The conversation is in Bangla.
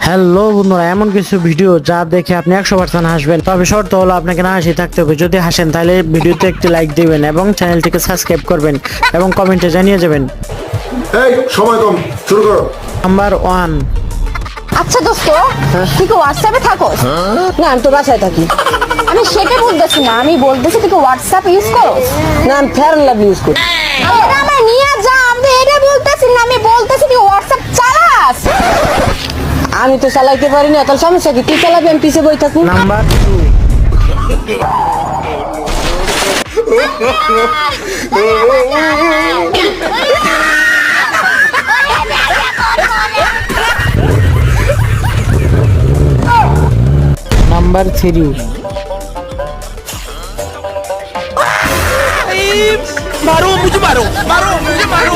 হ্যালো বন্ধুরা, এমন কিছু ভিডিও যা দেখে আপনি 100% হাসবেন, তবে শর্ত হলো আপনাকে না হাসি থাকতে হবে। যদি হাসেন তাহলে ভিডিওতে একটি লাইক দিবেন এবং চ্যানেলটিকে সাবস্ক্রাইব করবেন এবং কমেন্টে জানিয়ে যাবেন। এই সময় কম, শুরু করো। নাম্বার 1। আচ্ছা দোস্ত, তুই কি হোয়াটসঅ্যাপে থাকোস? না আমি তো বাসায় থাকি। আমি সেটা বলতেছি না, আমি বলতেছি তুই কি হোয়াটসঅ্যাপ ইউজ করোস? না আমি ফেয়ার লাভ ইউজ করি। এটা আমার নিয়ে যা, আমি এটা বলতেছি না, আমি বলতেছি তুই হোয়াটসঅ্যাপ চালাস। আমি তো চালাইতে পারি না, তাহলে সমস্যা কি? তুই চালাবি, আমি পিছিয়ে বই থাকি। নাম্বার 2। নাম্বার 3। मारो मुझे मारो मारो मुझे मारो